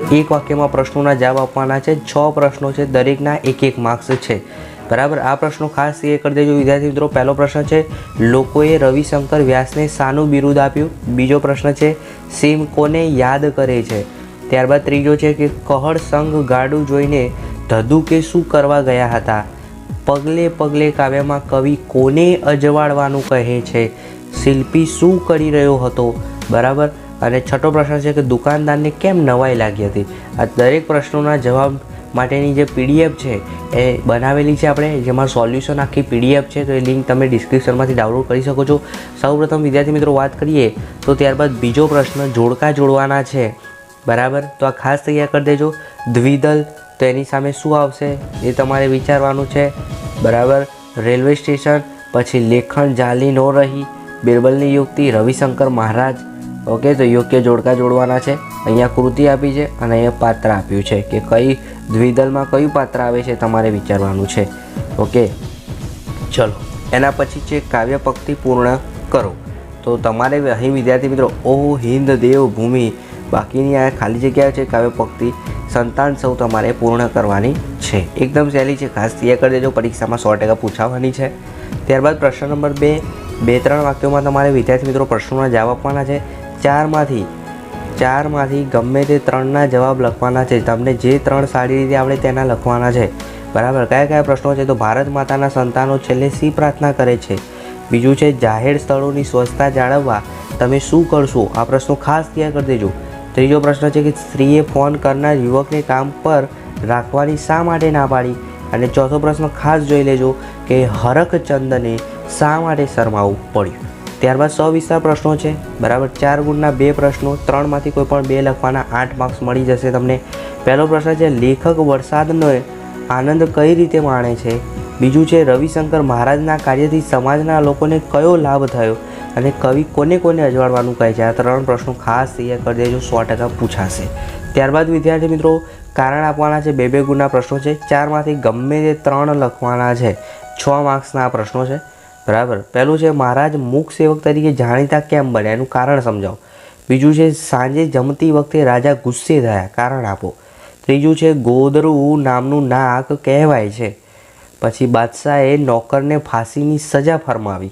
એક વાક્યમાં પ્રશ્નોના જવાબ આપવાના છે। 6 પ્રશ્નો છે, દરેકના 1 માર્ક્સ છે। બરાબર, આ પ્રશ્નો ખાસ એ કરી દેજો વિદ્યાર્થી મિત્રો। પહેલો પ્રશ્ન છે, લોકોએ રવિશંકર વ્યાસને શાનું બિરુદ આપ્યું? બીજો પ્રશ્ન છે, સીમ કોને યાદ કરે છે? ત્યારબાદ ત્રીજો છે કે કહળ સંઘ ગાડું જોઈને ધધુકે શું કરવા ગયા હતા? પગલે પગલે કાવ્યમાં કવિ કોને અજવાળવાનું કહે છે? શિલ્પી શું કરી રહ્યો હતો? બરાબર, અને છઠ્ઠો પ્રશ્ન છે કે દુકાનદારને કેમ નવાઈ લાગી હતી? આ દરેક પ્રશ્નોના જવાબ માટેની જે પીડીએફ છે એ બનાવેલી છે આપણે, જેમાં સોલ્યુશન આખી પીડીએફ છે, તો એ લિંક તમે ડિસ્ક્રિપ્શનમાંથી ડાઉનલોડ કરી શકો છો। સૌપ્રથમ વિદ્યાર્થી મિત્રો વાત કરીએ તો ત્યારબાદ બીજો પ્રશ્ન જોડકા જોડવાના છે। બરાબર, તો આ ખાસ તૈયાર કરી દેજો। દ્વિદલ, તો એની સામે શું આવશે એ તમારે વિચારવાનું છે। બરાબર, રેલવે સ્ટેશન, પછી લેખન જાલી નો રહી, બિરબલની યુક્તિ, રવિશંકર મહારાજ। ઓકે, તો યોગ્ય જોડકા જોડવાના છે। અહીંયા કૃતિ આપી છે અને અહીંયા પાત્ર આપ્યું છે કે કઈ દ્વિદલમાં કયું પાત્ર આવે છે તમારે વિચારવાનું છે। ઓકે, ચલો એના પછી છે કાવ્ય પંક્તિ પૂર્ણ કરો। તો તમારે અહીં વિદ્યાર્થી મિત્રો ઓ હિન્દ દેવ ભૂમિ, બાકીની આ ખાલી જગ્યા છે કાવ્ય પંક્તિ સંતાન સૌ તમારે પૂર્ણ કરવાની છે। એકદમ સહેલી છે, ખાસ તૈયાર કરી દેજો, પરીક્ષામાં 100% પૂછાવાની છે। ત્યારબાદ પ્રશ્ન નંબર 2, 2-3 વાક્યોમાં તમારે વિદ્યાર્થી મિત્રો પ્રશ્નોના જવાબ આપવાના છે। ચારમાંથી ગમે તે 3ના જવાબ લખવાના છે। તમને જે 3 સારી રીતે આવડે તેના લખવાના છે। બરાબર, કયા કયા પ્રશ્નો છે? તો ભારત માતાના સંતાનો છેલ્લે શી પ્રાર્થના કરે છે? બીજું છે જાહેર સ્થળોની સ્વચ્છતા જાળવવા તમે શું કરશો? આ પ્રશ્નો ખાસ તૈયાર કરી દેજો। ત્રીજો પ્રશ્ન છે કે સ્ત્રીએ ફોન કરનાર યુવકને કામ પર રાખવાની શા માટે ના પાડી? અને ચોથો પ્રશ્ન ખાસ જોઈ લેજો કે હરખચંદને શા માટે શરમાવું પડ્યું? ત્યારબાદ સવિસ્તાર પ્રશ્નો છે। બરાબર, 4 ગુણના 2 પ્રશ્નો, 3માંથી કોઈ પણ 2 લખવાના, 8 માર્ક્સ મળી જશે તમને। પહેલો પ્રશ્ન છે લેખક વરસાદનો આનંદ કઈ રીતે માણે છે? બીજું છે રવિશંકર મહારાજના કાર્યથી સમાજના લોકોને કયો લાભ થયો? અને કવિ કોને કોને અજવાળવાનું કહે છે? આ 3 પ્રશ્નો ખાસ તૈયાર કરી દેજો, 100% પૂછાશે। ત્યારબાદ વિદ્યાર્થી મિત્રો કારણ આપવાના છે, 2-2 ગુણના પ્રશ્નો છે। 4માંથી ગમે તે 3 લખવાના છે, 6 માર્ક્સના આ પ્રશ્નો છે। બરાબર, પહેલું છે મહારાજ મૂક સેવક તરીકે જાણીતા કેમ બન્યા? એનું કારણ સમજાવો। બીજું છે સાંજે જમતી વખતે રાજા ગુસ્સે થયા, કારણ આપો। ત્રીજું છે ગોદરું નામનું નાક કહેવાય છે। પછી બાદશાહે નોકરને ફાંસીની સજા ફરમાવી।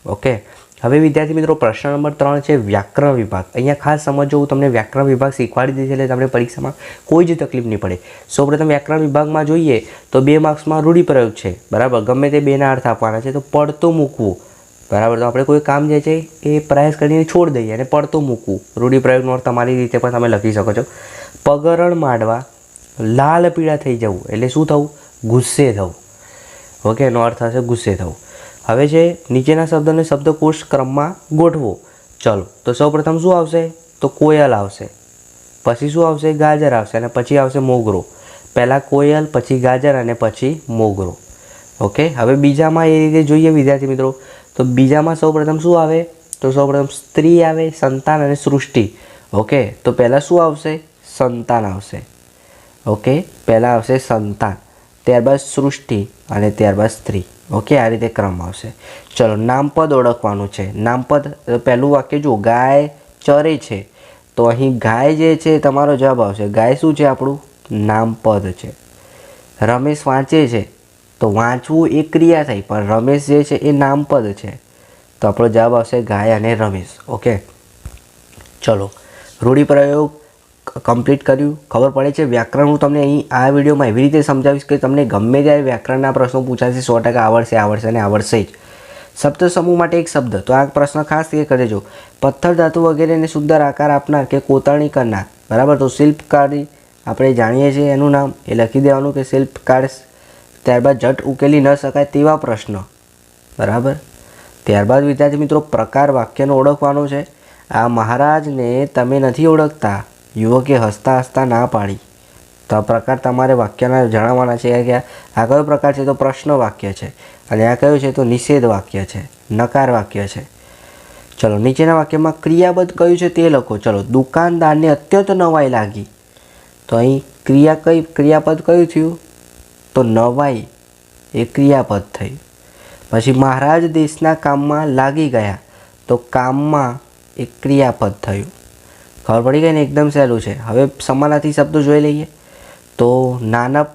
ઓકે, હવે વિદ્યાર્થી મિત્રો પ્રશ્ન નંબર 3 છે વ્યાકરણ વિભાગ। અહીંયા ખાસ સમજો, હું તમને વ્યાકરણ વિભાગ શીખવાડી દીધી એટલે તમને પરીક્ષામાં કોઈ જ તકલીફ નહીં પડે। સૌપ્રથમ વ્યાકરણ વિભાગમાં જોઈએ તો 2 માર્ક્સમાં રૂઢિપ્રયોગ છે। બરાબર, ગમે તે 2ના અર્થ આપવાના છે। તો પડતો મૂકવું, બરાબર, તો આપણે કોઈ કામ જે છે એ પ્રયાસ કરીને છોડી દઈએ અને પડતો મૂકવું, રૂઢિપ્રયોગનો અર્થ તમારી રીતે પણ તમે લખી શકો છો। પગરણ માંડવા, લાલ પીળા થઈ જવું એટલે શું થવું? ગુસ્સે થવું। ઓકે, એનો અર્થ થશે ગુસ્સે થવું। હવે છે નીચેના શબ્દોને શબ્દકોશ ક્રમમાં ગોઠવો। ચલો, તો સૌપ્રથમ શું આવશે? તો કોયલ આવશે, પછી શું આવશે? ગાજર આવશે, અને પછી આવશે મોગરો। પહેલાં કોયલ, પછી ગાજર અને પછી મોગરો। ઓકે, હવે બીજામાં એ રીતે જોઈએ વિદ્યાર્થી મિત્રો, તો બીજામાં સૌપ્રથમ શું આવે? તો સૌપ્રથમ સ્ત્રી આવે, સંતાન અને સૃષ્ટિ। ઓકે, તો પહેલાં શું આવશે? સંતાન આવશે। ઓકે, પહેલાં આવશે સંતાન, ત્યારબાદ સૃષ્ટિ અને ત્યારબાદ સ્ત્રી। ઓકે, આ રીતે ક્રમ આવશે। ચલો, નામપદ ઓળખવાનું છે। નામપદ, પહેલું વાક્ય જુઓ, ગાય ચરે છે, તો અહીં ગાય જે છે તમારો જવાબ આવશે। ગાય શું છે? આપણું નામપદ છે। રમેશ વાંચે છે, તો વાંચવું એ ક્રિયા થઈ, પણ રમેશ જે છે એ નામપદ છે, તો આપણો જવાબ આવશે ગાય અને રમેશ। ઓકે, ચલો, રૂઢિપ્રયોગ કમ્પ્લીટ કર્યું, ખબર પડે છે વ્યાકરણ। હું તમને અહીં આ વિડીયોમાં એવી રીતે સમજાવીશ કે તમને ગમે ત્યારે વ્યાકરણના પ્રશ્નો પૂછાશે, 100% આવડશે અને આવડશે જ। શબ્દ સમૂહ માટે એક શબ્દ, તો આ પ્રશ્ન ખાસ એ કરી દેજો। પથ્થર, ધાતુ વગેરેને સુંદર આકાર આપનાર કે કોતરણી કરનાર। બરાબર, તો શિલ્પકારી આપણે જાણીએ છીએ એનું નામ, એ લખી દેવાનું કે શિલ્પકાર। ત્યારબાદ ઝટ ઉકેલી ન શકાય તેવા પ્રશ્ન। બરાબર, ત્યારબાદ વિદ્યાર્થી મિત્રો પ્રકાર વાક્યનો ઓળખવાનો છે। આ મહારાજને તમે નથી ઓળખતા, યુવકે હસતા હસતા ના પાડી। તો આ પ્રકાર તમારે વાક્યના જણાવવાના છે કે આ કયો પ્રકાર છે? તો પ્રશ્ન વાક્ય છે, અને આ કયો છે? તો નિષેધ વાક્ય છે, નકાર વાક્ય છે। ચલો, નીચેના વાક્યમાં ક્રિયાપદ કયું છે તે લખો। ચલો, દુકાનદારને અત્યંત નવાઈ લાગી, તો અહીં ક્રિયાપદ કયું થયું? તો નવાઈ એ ક્રિયાપદ થઈ। પછી મહારાજ દેશના કામમાં લાગી ગયા, તો કામમાં એ ક્રિયાપદ થયું। ખબર પડી ગઈ ને? એકદમ સહેલું છે. હવે સમાનાર્થી શબ્દો જોઈ લઈએ. તો નાનપ,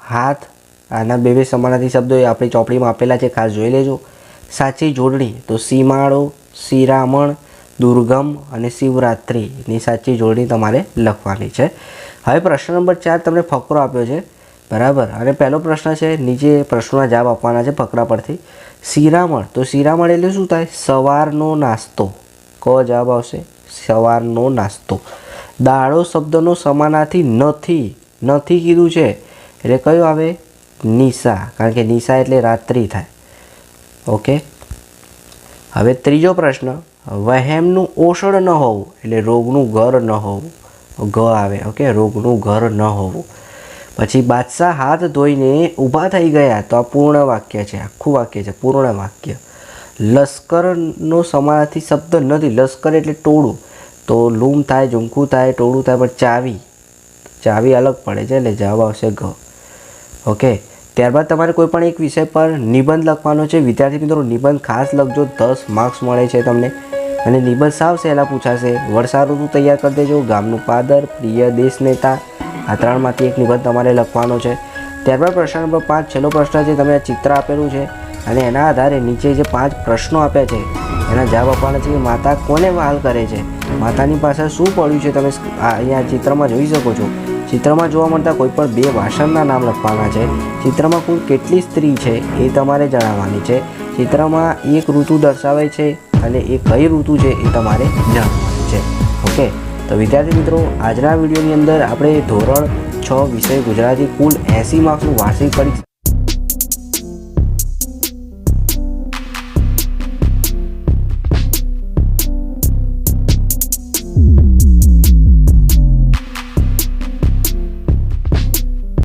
હાથ, આના બે સમાનાર્થી શબ્દો એ આપણી ચોપડીમાં આપેલા છે, ખાસ જોઈ લેજો. સાચી જોડણી તો સીમાડો, શિરામણ, દુર્ગમ અને શિવરાત્રિની સાચી જોડણી તમારે લખવાની છે. હવે પ્રશ્ન નંબર 4 તમને ફકરો આપ્યો છે, બરાબર. અને પહેલો પ્રશ્ન છે, નીચે પ્રશ્નોના જવાબ આપવાના છે ફકરા પરથી. શિરામણ તો શિરામણ એટલે શું થાય? સવારનો નાસ્તો. ક જવાબ આવશે, સવારનો નાસ્તો. દાડો શબ્દનો સમાનાર્થી નથી કીધું છે, એટલે કયું આવે? નિશા, કારણ કે નિશા એટલે રાત્રિ થાય. ઓકે. હવે ત્રીજો પ્રશ્ન, વહેમનું ઓષણ ન હોવું એટલે રોગનું ઘર ન હોવું. ગ આવે. ઓકે, રોગનું ઘર ન હોવું. પછી બાદશાહ હાથ ધોઈને ઊભા થઈ ગયા તો આ પૂર્ણ વાક્ય છે, આખું વાક્ય છે, પૂર્ણ વાક્ય. લશ્કરનો સમાનાર્થી શબ્દ નથી. લશ્કર એટલે ટોળું, તો લૂમ થાય, ઝુમખું થાય, ટોળું થાય, પણ ચાવી અલગ પડે છે, એટલે જવાબ આવશે ગ. ઓકે. ત્યારબાદ તમારે કોઈ પણ એક વિષય પર નિબંધ લખવાનો છે. વિદ્યાર્થી મિત્રો, નિબંધ ખાસ લખજો, 10 માર્ક્સ મળે છે તમને. અને નિબંધ સાવ સહેલા પૂછાશે. વર્ષા ઋતુ તૈયાર કરી દેજો, ગામનું પાદર, પ્રિય દેશ નેતા, આ 3માંથી એક નિબંધ તમારે લખવાનો છે. ત્યારબાદ પ્રશ્ન નંબર 5, છેલ્લો પ્રશ્ન છે. તમે આ ચિત્ર આપેલું છે અને એના આધારે નીચે જે 5 પ્રશ્નો આપ્યા છે એના જવાબ આપવાના છે. માતા કોને વહાલ કરે છે? માતાની પાસે શું પડ્યું છે? તમે અહીંયા ચિત્રમાં જોઈ શકો છો. ચિત્રમાં જોવા મળતા કોઈ પણ 2 વાસણના નામ લખવાના છે. ચિત્રમાં કુલ કેટલી સ્ત્રી છે એ તમારે જણાવવાની છે. ચિત્રમાં એક ઋતુ દર્શાવે છે અને એ કઈ ઋતુ છે એ તમારે જણાવવાની છે. ઓકે. તો વિદ્યાર્થી મિત્રો, આજના વિડીયોની અંદર આપણે ધોરણ 6 વિષય ગુજરાતી કુલ 80 માર્ક્સનું વાર્ષિક પરીક્ષા